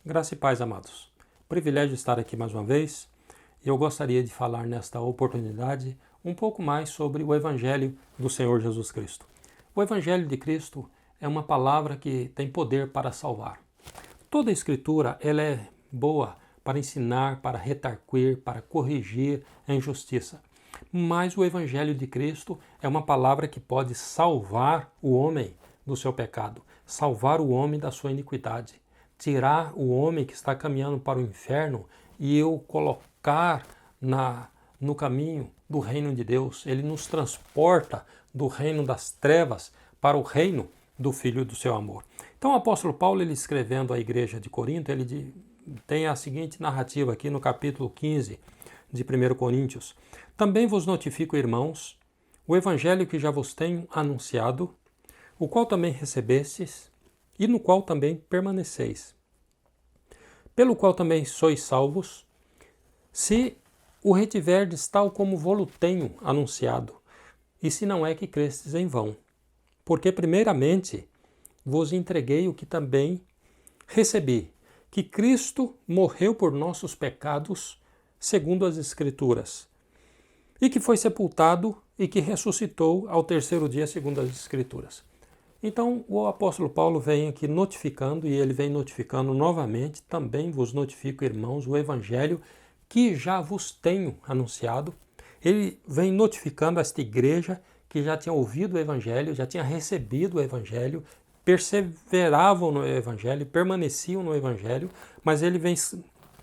Graça e paz, amados. Privilégio estar aqui mais uma vez e eu gostaria de falar nesta oportunidade um pouco mais sobre o Evangelho do Senhor Jesus Cristo. O Evangelho de Cristo é uma palavra que tem poder para salvar. Toda a Escritura ela é boa para ensinar, para redarguir, para corrigir a injustiça. Mas o Evangelho de Cristo é uma palavra que pode salvar o homem do seu pecado, salvar o homem da sua iniquidade, tirar o homem que está caminhando para o inferno e o colocar no caminho do reino de Deus. Ele nos transporta do reino das trevas para o reino do Filho do seu amor. Então o apóstolo Paulo, ele escrevendo à igreja de Corinto, ele tem a seguinte narrativa aqui no capítulo 15 de 1 Coríntios. Também vos notifico, irmãos, o evangelho que já vos tenho anunciado, o qual também recebestes, e no qual também permaneceis, pelo qual também sois salvos, se o retiverdes tal como vou-lo tenho anunciado, e se não é que crestes em vão. Porque primeiramente vos entreguei o que também recebi, que Cristo morreu por nossos pecados, segundo as Escrituras, e que foi sepultado e que ressuscitou ao terceiro dia, segundo as Escrituras. Então, o apóstolo Paulo vem aqui notificando, e ele vem notificando novamente, também vos notifico, irmãos, o evangelho que já vos tenho anunciado. Ele vem notificando esta igreja que já tinha ouvido o evangelho, já tinha recebido o evangelho, perseveravam no evangelho, permaneciam no evangelho, mas ele vem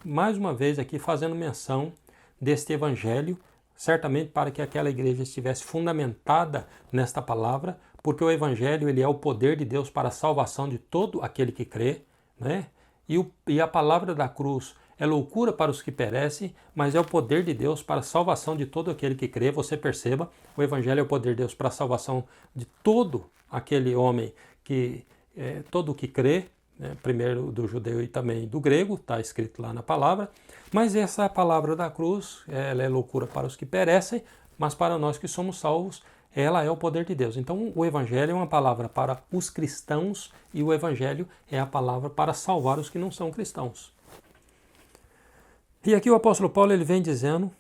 mais uma vez aqui fazendo menção deste evangelho, certamente para que aquela igreja estivesse fundamentada nesta palavra, porque o evangelho ele é o poder de Deus para a salvação de todo aquele que crê, né? E a palavra da cruz é loucura para os que perecem, mas é o poder de Deus para a salvação de todo aquele que crê. Você perceba, o evangelho é o poder de Deus para a salvação de todo aquele homem todo o que crê, né? Primeiro do judeu e também do grego, está escrito lá na palavra, mas essa palavra da cruz, ela é loucura para os que perecem, mas para nós que somos salvos, ela é o poder de Deus. Então o evangelho é uma palavra para os cristãos e o evangelho é a palavra para salvar os que não são cristãos. E aqui o apóstolo Paulo ele vem dizendo,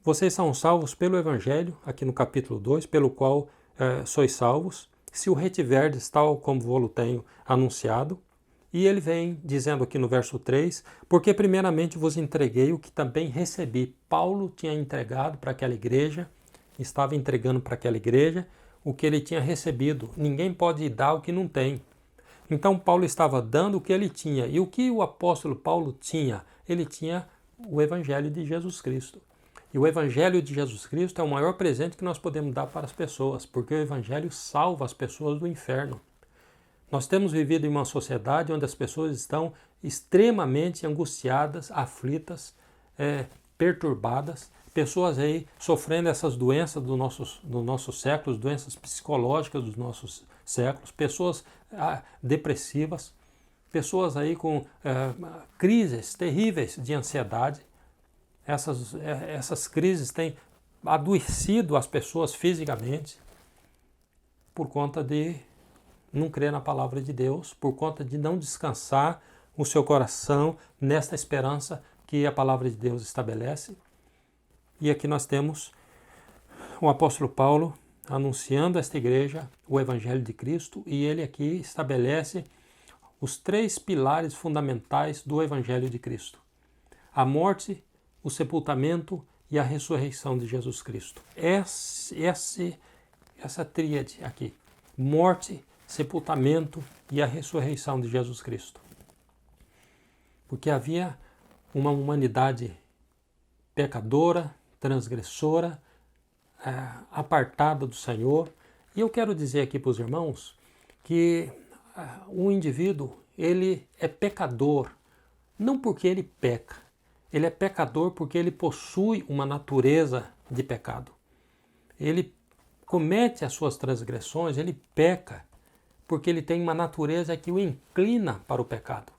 vocês são salvos pelo evangelho, aqui no capítulo 2, pelo qual sois salvos, se o retiverdes tal como vou-lo tenho anunciado. E ele vem dizendo aqui no verso 3, porque primeiramente vos entreguei o que também recebi. Paulo tinha entregado para aquela igreja, estava entregando para aquela igreja o que ele tinha recebido. Ninguém pode dar o que não tem. Então Paulo estava dando o que ele tinha. E o que o apóstolo Paulo tinha? Ele tinha o evangelho de Jesus Cristo. E o evangelho de Jesus Cristo é o maior presente que nós podemos dar para as pessoas, porque o evangelho salva as pessoas do inferno. Nós temos vivido em uma sociedade onde as pessoas estão extremamente angustiadas, aflitas, perturbadas, pessoas aí sofrendo essas doenças do nosso século, doenças psicológicas dos nossos séculos, pessoas depressivas, pessoas aí com crises terríveis de ansiedade. Essas crises têm adoecido as pessoas fisicamente por conta de não crer na palavra de Deus, por conta de não descansar o seu coração nesta esperança que a palavra de Deus estabelece. E aqui nós temos o apóstolo Paulo anunciando a esta igreja o evangelho de Cristo, e ele aqui estabelece os 3 pilares fundamentais do evangelho de Cristo: a morte, o sepultamento e a ressurreição de Jesus Cristo. Essa tríade aqui: morte, sepultamento e a ressurreição de Jesus Cristo. Porque havia uma humanidade pecadora, transgressora, apartada do Senhor. E eu quero dizer aqui para os irmãos que o indivíduo ele é pecador não porque ele peca, ele é pecador porque ele possui uma natureza de pecado. Ele comete as suas transgressões, ele peca porque ele tem uma natureza que o inclina para o pecado.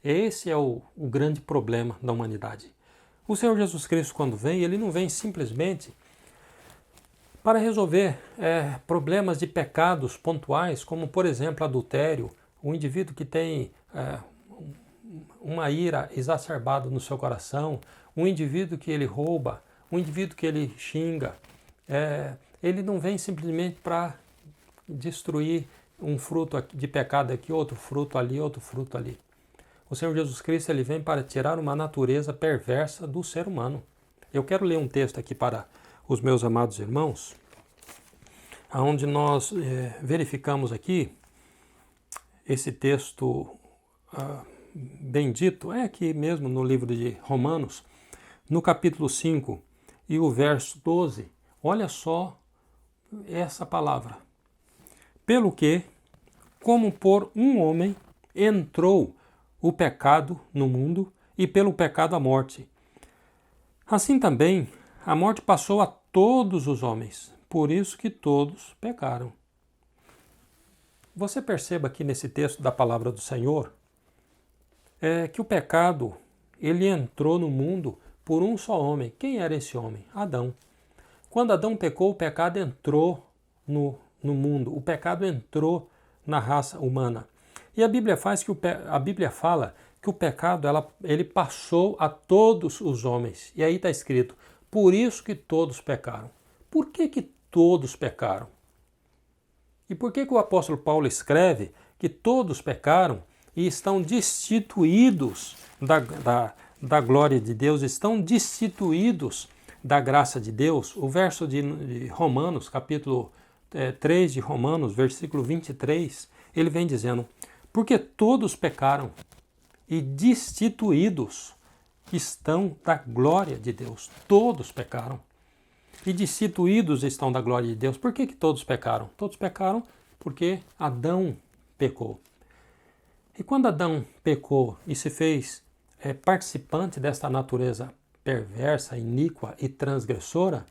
Esse é o grande problema da humanidade. O Senhor Jesus Cristo, quando vem, ele não vem simplesmente para resolver problemas de pecados pontuais, como, por exemplo, adultério. O indivíduo que tem uma ira exacerbada no seu coração, um indivíduo que ele rouba, um indivíduo que ele xinga, ele não vem simplesmente para destruir um fruto de pecado aqui, outro fruto ali, outro fruto ali. O Senhor Jesus Cristo ele vem para tirar uma natureza perversa do ser humano. Eu quero ler um texto aqui para os meus amados irmãos, onde nós verificamos aqui esse texto bendito, é aqui mesmo no livro de Romanos, no capítulo 5 e o verso 12. Olha só essa palavra. Pelo que, como por um homem entrou o pecado no mundo, e pelo pecado a morte. Assim também a morte passou a todos os homens, por isso que todos pecaram. Você perceba aqui nesse texto da palavra do Senhor que o pecado ele entrou no mundo por um só homem. Quem era esse homem? Adão. Quando Adão pecou, o pecado entrou no mundo, o pecado entrou na raça humana. E a Bíblia fala que o pecado ele passou a todos os homens. E aí está escrito, por isso que todos pecaram. Por que todos pecaram? E por que o apóstolo Paulo escreve que todos pecaram e estão destituídos da glória de Deus, estão destituídos da graça de Deus? O verso de Romanos, capítulo 3 de Romanos, versículo 23, ele vem dizendo, porque todos pecaram e destituídos estão da glória de Deus. Todos pecaram e destituídos estão da glória de Deus. Por que todos pecaram? Todos pecaram porque Adão pecou. E quando Adão pecou e se fez participante desta natureza perversa, iníqua e transgressora,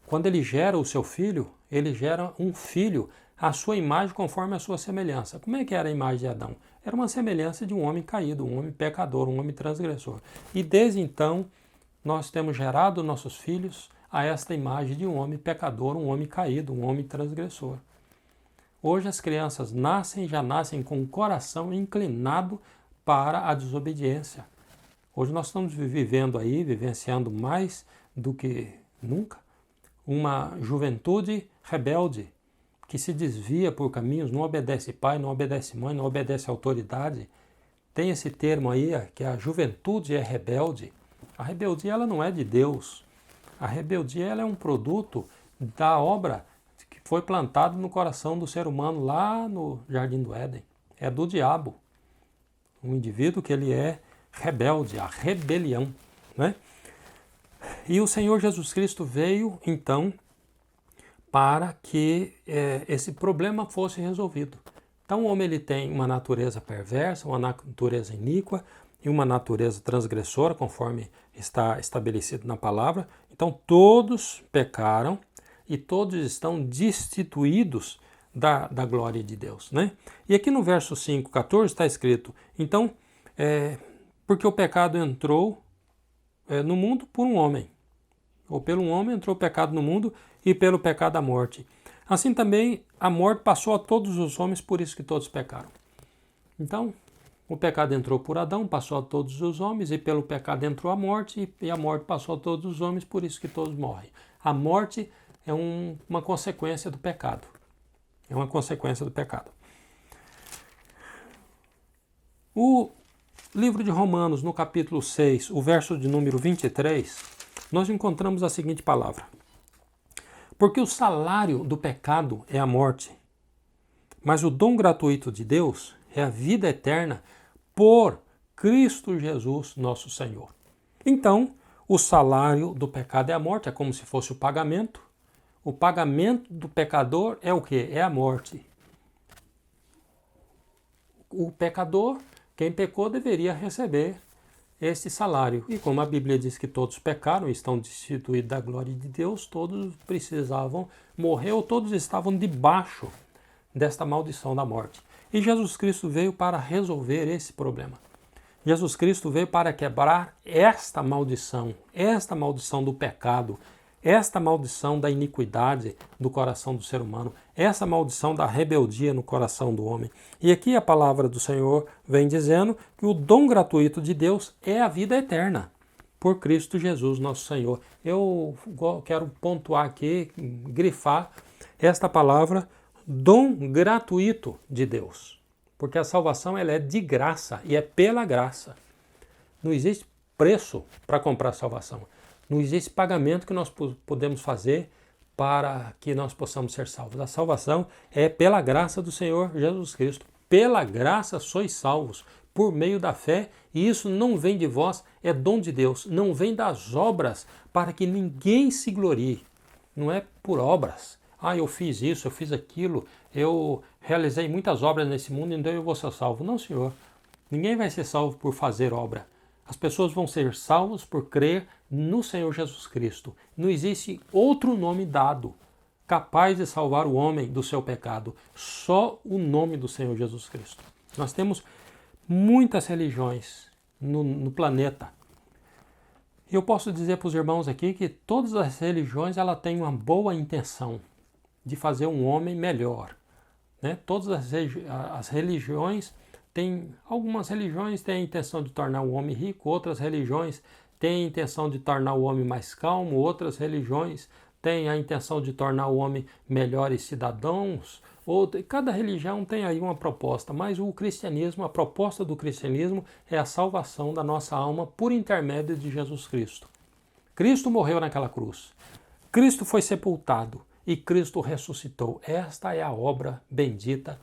quando ele gera o seu filho, ele gera um filho à sua imagem conforme a sua semelhança. Como é que era a imagem de Adão? Era uma semelhança de um homem caído, um homem pecador, um homem transgressor. E desde então, nós temos gerado nossos filhos a esta imagem de um homem pecador, um homem caído, um homem transgressor. Hoje as crianças já nascem com o coração inclinado para a desobediência. Hoje nós estamos vivenciando mais do que nunca, uma juventude rebelde, que se desvia por caminhos, não obedece pai, não obedece mãe, não obedece autoridade. Tem esse termo aí, que a juventude é rebelde. A rebeldia ela não é de Deus. A rebeldia ela é um produto da obra que foi plantada no coração do ser humano lá no Jardim do Éden. É do diabo. Um indivíduo que ele é rebelde, a rebelião, né? E o Senhor Jesus Cristo veio, então, para que esse problema fosse resolvido. Então o homem ele tem uma natureza perversa, uma natureza iníqua e uma natureza transgressora, conforme está estabelecido na palavra. Então todos pecaram e todos estão destituídos da glória de Deus, né? E aqui no verso 5,14 está escrito, então, porque o pecado entrou no mundo por um homem, ou pelo um homem entrou o pecado no mundo e pelo pecado a morte. Assim também a morte passou a todos os homens, por isso que todos pecaram. Então, o pecado entrou por Adão, passou a todos os homens, e pelo pecado entrou a morte, e a morte passou a todos os homens, por isso que todos morrem. A morte é uma consequência do pecado. É uma consequência do pecado. O livro de Romanos, no capítulo 6, o verso de número 23, nós encontramos a seguinte palavra. Porque o salário do pecado é a morte, mas o dom gratuito de Deus é a vida eterna por Cristo Jesus, nosso Senhor. Então, o salário do pecado é a morte, é como se fosse o pagamento. O pagamento do pecador é o quê? É a morte. O pecador, quem pecou, deveria receber esse salário. E como a Bíblia diz que todos pecaram e estão destituídos da glória de Deus, todos precisavam morrer ou todos estavam debaixo desta maldição da morte. E Jesus Cristo veio para resolver esse problema. Jesus Cristo veio para quebrar esta maldição do pecado, esta maldição da iniquidade do coração do ser humano, essa maldição da rebeldia no coração do homem. E aqui a palavra do Senhor vem dizendo que o dom gratuito de Deus é a vida eterna, por Cristo Jesus, nosso Senhor. Eu quero pontuar aqui, grifar esta palavra, dom gratuito de Deus. Porque a salvação ela é de graça e é pela graça. Não existe preço para comprar a salvação. Não existe pagamento que nós podemos fazer para que nós possamos ser salvos. A salvação é pela graça do Senhor Jesus Cristo. Pela graça sois salvos, por meio da fé, e isso não vem de vós, é dom de Deus. Não vem das obras, para que ninguém se glorie. Não é por obras. Eu fiz isso, eu fiz aquilo, eu realizei muitas obras nesse mundo, então eu vou ser salvo. Não, Senhor. Ninguém vai ser salvo por fazer obra. As pessoas vão ser salvos por crer no Senhor Jesus Cristo. Não existe outro nome dado capaz de salvar o homem do seu pecado. Só o nome do Senhor Jesus Cristo. Nós temos muitas religiões no planeta. E eu posso dizer para os irmãos aqui que todas as religiões ela têm uma boa intenção de fazer um homem melhor. Né? Todas as religiões algumas religiões têm a intenção de tornar o homem rico, outras religiões têm a intenção de tornar o homem mais calmo, outras religiões têm a intenção de tornar o homem melhores cidadãos. Cada religião tem aí uma proposta, mas o cristianismo, a proposta do cristianismo é a salvação da nossa alma por intermédio de Jesus Cristo. Cristo morreu naquela cruz, Cristo foi sepultado e Cristo ressuscitou. Esta é a obra bendita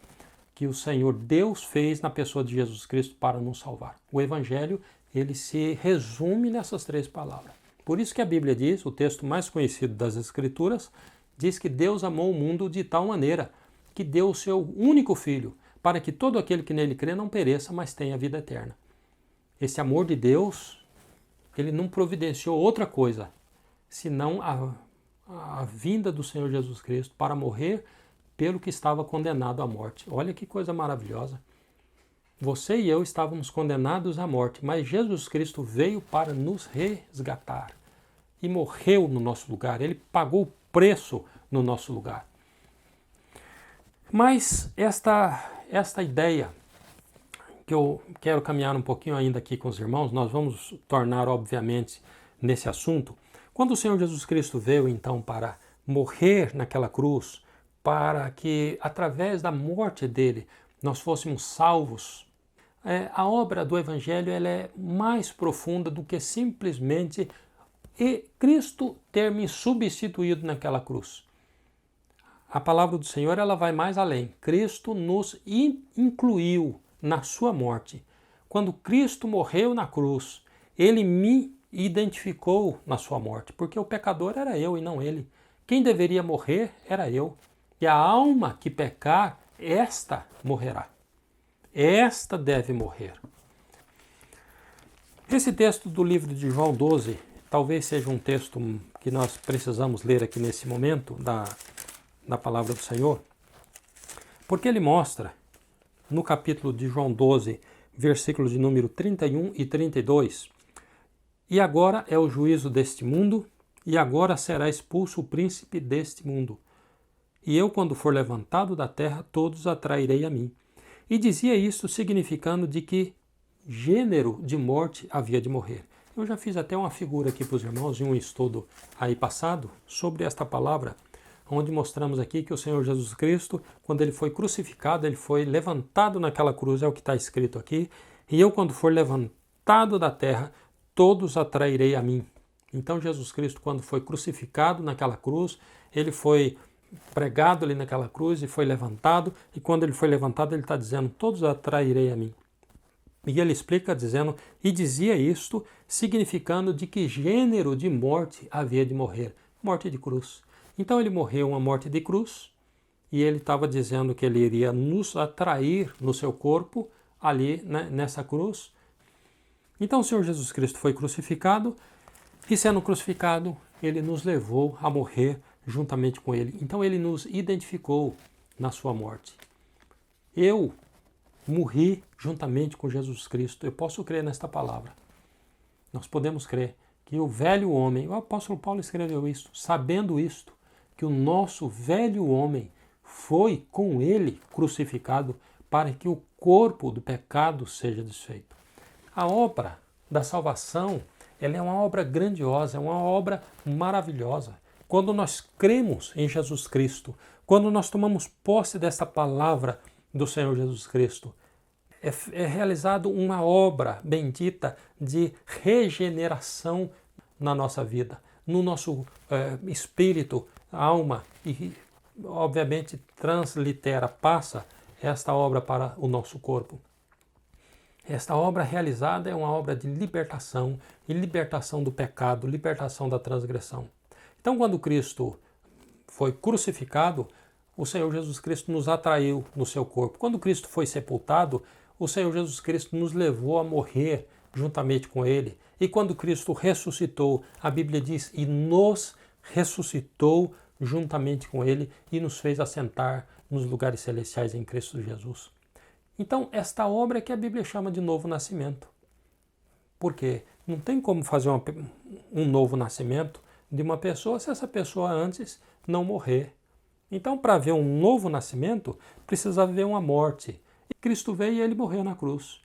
que o Senhor Deus fez na pessoa de Jesus Cristo para nos salvar. O Evangelho, ele se resume nessas 3 palavras. Por isso que a Bíblia diz, o texto mais conhecido das Escrituras, diz que Deus amou o mundo de tal maneira que deu o seu único Filho, para que todo aquele que nele crê não pereça, mas tenha vida eterna. Esse amor de Deus, ele não providenciou outra coisa, senão a vinda do Senhor Jesus Cristo para morrer pelo que estava condenado à morte. Olha que coisa maravilhosa. Você e eu estávamos condenados à morte, mas Jesus Cristo veio para nos resgatar e morreu no nosso lugar. Ele pagou o preço no nosso lugar. Mas esta ideia que eu quero caminhar um pouquinho ainda aqui com os irmãos, nós vamos tornar, obviamente, nesse assunto. Quando o Senhor Jesus Cristo veio, então, para morrer naquela cruz, para que, através da morte dele, nós fôssemos salvos, a obra do Evangelho ela é mais profunda do que simplesmente Cristo ter me substituído naquela cruz. A palavra do Senhor ela vai mais além. Cristo nos incluiu na sua morte. Quando Cristo morreu na cruz, ele me identificou na sua morte, porque o pecador era eu e não ele. Quem deveria morrer era eu. E a alma que pecar, esta morrerá. Esta deve morrer. Esse texto do livro de João 12, talvez seja um texto que nós precisamos ler aqui nesse momento da palavra do Senhor, porque ele mostra, no capítulo de João 12, versículos de número 31 e 32, e agora é o juízo deste mundo, e agora será expulso o príncipe deste mundo. E eu, quando for levantado da terra, todos atrairei a mim. E dizia isto significando de que gênero de morte havia de morrer. Eu já fiz até uma figura aqui para os irmãos em um estudo aí passado sobre esta palavra, onde mostramos aqui que o Senhor Jesus Cristo, quando ele foi crucificado, ele foi levantado naquela cruz, é o que está escrito aqui, e eu, quando for levantado da terra, todos atrairei a mim. Então Jesus Cristo, quando foi crucificado naquela cruz, ele foi pregado ali naquela cruz e foi levantado, e quando ele foi levantado ele está dizendo, todos atrairei a mim. E ele explica dizendo, e dizia isto, significando de que gênero de morte havia de morrer, morte de cruz. Então ele morreu uma morte de cruz, e ele estava dizendo que ele iria nos atrair no seu corpo, ali nessa cruz. Então o Senhor Jesus Cristo foi crucificado, e sendo crucificado, ele nos levou a morrer juntamente com ele. Então ele nos identificou na sua morte. Eu morri juntamente com Jesus Cristo. Eu posso crer nesta palavra. Nós podemos crer que o velho homem, o apóstolo Paulo escreveu isso, sabendo isto, que o nosso velho homem foi com ele crucificado para que o corpo do pecado seja desfeito. A obra da salvação, ela é uma obra grandiosa, é uma obra maravilhosa. Quando nós cremos em Jesus Cristo, quando nós tomamos posse dessa palavra do Senhor Jesus Cristo, é realizado uma obra bendita de regeneração na nossa vida, no nosso espírito, alma e, obviamente, translitera, passa esta obra para o nosso corpo. Esta obra realizada é uma obra de libertação, e libertação do pecado, libertação da transgressão. Então, quando Cristo foi crucificado, o Senhor Jesus Cristo nos atraiu no seu corpo. Quando Cristo foi sepultado, o Senhor Jesus Cristo nos levou a morrer juntamente com Ele. E quando Cristo ressuscitou, a Bíblia diz, e nos ressuscitou juntamente com Ele e nos fez assentar nos lugares celestiais em Cristo Jesus. Então, esta obra é que a Bíblia chama de novo nascimento. Por quê? Não tem como fazer um novo nascimento de uma pessoa se essa pessoa antes não morrer. Então, para haver um novo nascimento, precisa haver uma morte. E Cristo veio e ele morreu na cruz.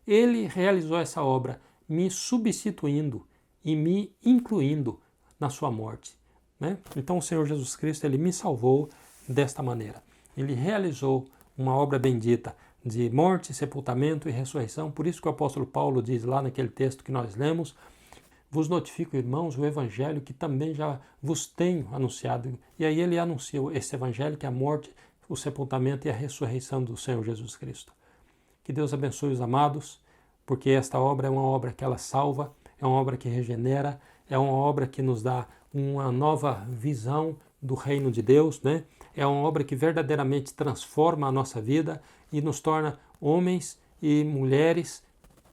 Ele realizou essa obra, me substituindo e me incluindo na sua morte. Né? Então, o Senhor Jesus Cristo, ele me salvou desta maneira. Ele realizou uma obra bendita de morte, sepultamento e ressurreição. Por isso que o apóstolo Paulo diz lá naquele texto que nós lemos, vos notifico, irmãos, o evangelho que também já vos tenho anunciado. E aí ele anuncia esse evangelho que é a morte, o sepultamento e a ressurreição do Senhor Jesus Cristo. Que Deus abençoe os amados, porque esta obra é uma obra que ela salva, é uma obra que regenera, é uma obra que nos dá uma nova visão do reino de Deus, né? É uma obra que verdadeiramente transforma a nossa vida e nos torna homens e mulheres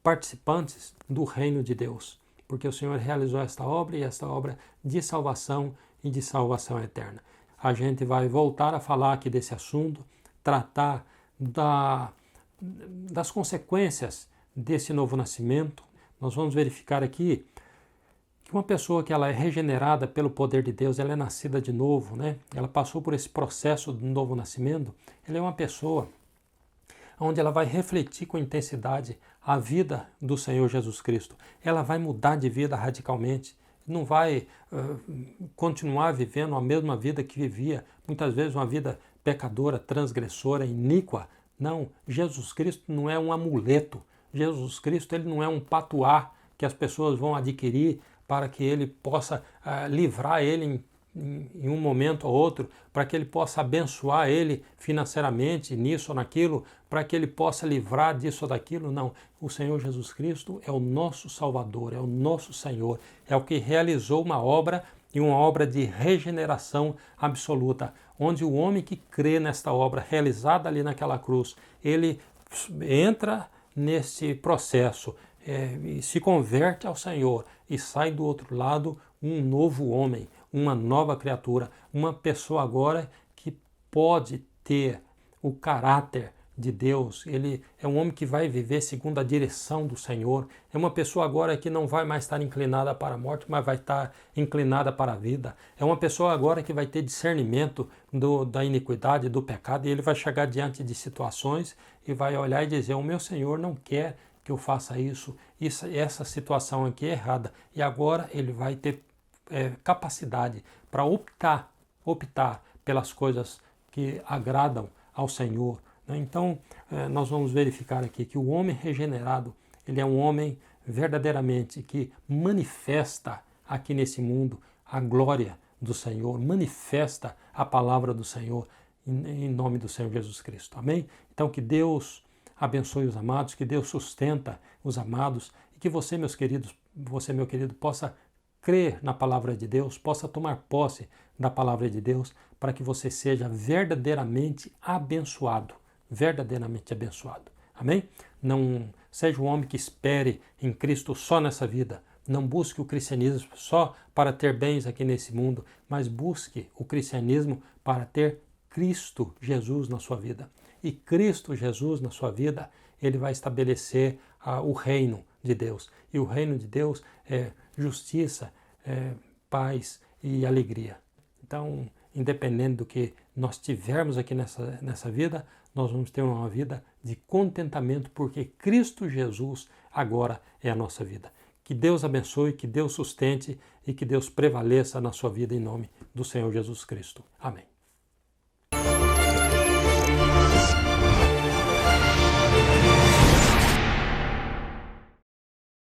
participantes do reino de Deus. Porque o Senhor realizou esta obra e esta obra de salvação e de salvação eterna. A gente vai voltar a falar aqui desse assunto, tratar das consequências desse novo nascimento. Nós vamos verificar aqui que uma pessoa que ela é regenerada pelo poder de Deus, ela é nascida de novo, né? Ela passou por esse processo do novo nascimento, ela é uma pessoa onde ela vai refletir com intensidade a vida do Senhor Jesus Cristo. Ela vai mudar de vida radicalmente, não vai continuar vivendo a mesma vida que vivia, muitas vezes uma vida pecadora, transgressora, iníqua. Não, Jesus Cristo não é um amuleto, Jesus Cristo ele não é um patuá que as pessoas vão adquirir para que ele possa livrar ele em um momento ou outro, para que ele possa abençoar ele financeiramente, nisso ou naquilo, para que ele possa livrar disso ou daquilo. Não, o Senhor Jesus Cristo é o nosso Salvador, é o nosso Senhor, é o que realizou uma obra e uma obra de regeneração absoluta, onde o homem que crê nesta obra realizada ali naquela cruz, ele entra nesse processo, e se converte ao Senhor e sai do outro lado um novo homem, uma nova criatura, uma pessoa agora que pode ter o caráter de Deus. Ele é um homem que vai viver segundo a direção do Senhor. É uma pessoa agora que não vai mais estar inclinada para a morte, mas vai estar inclinada para a vida. É uma pessoa agora que vai ter discernimento da iniquidade, do pecado, e ele vai chegar diante de situações e vai olhar e dizer, o meu Senhor não quer que eu faça isso, essa situação aqui é errada. E agora ele vai ter capacidade para optar pelas coisas que agradam ao Senhor. Né? Então, nós vamos verificar aqui que o homem regenerado, ele é um homem verdadeiramente que manifesta aqui nesse mundo a glória do Senhor, manifesta a palavra do Senhor em nome do Senhor Jesus Cristo. Amém? Então, que Deus abençoe os amados, que Deus sustenta os amados e que você, meus queridos, você, meu querido, possa crer na palavra de Deus, possa tomar posse da palavra de Deus para que você seja verdadeiramente abençoado, verdadeiramente abençoado. Amém? Não seja um homem que espere em Cristo só nessa vida, não busque o cristianismo só para ter bens aqui nesse mundo, mas busque o cristianismo para ter Cristo Jesus na sua vida. E Cristo Jesus na sua vida, ele vai estabelecer o reino de Deus. E o reino de Deus é justiça, paz e alegria. Então, independente do que nós tivermos aqui nessa vida, nós vamos ter uma vida de contentamento, porque Cristo Jesus agora é a nossa vida. Que Deus abençoe, que Deus sustente e que Deus prevaleça na sua vida em nome do Senhor Jesus Cristo. Amém.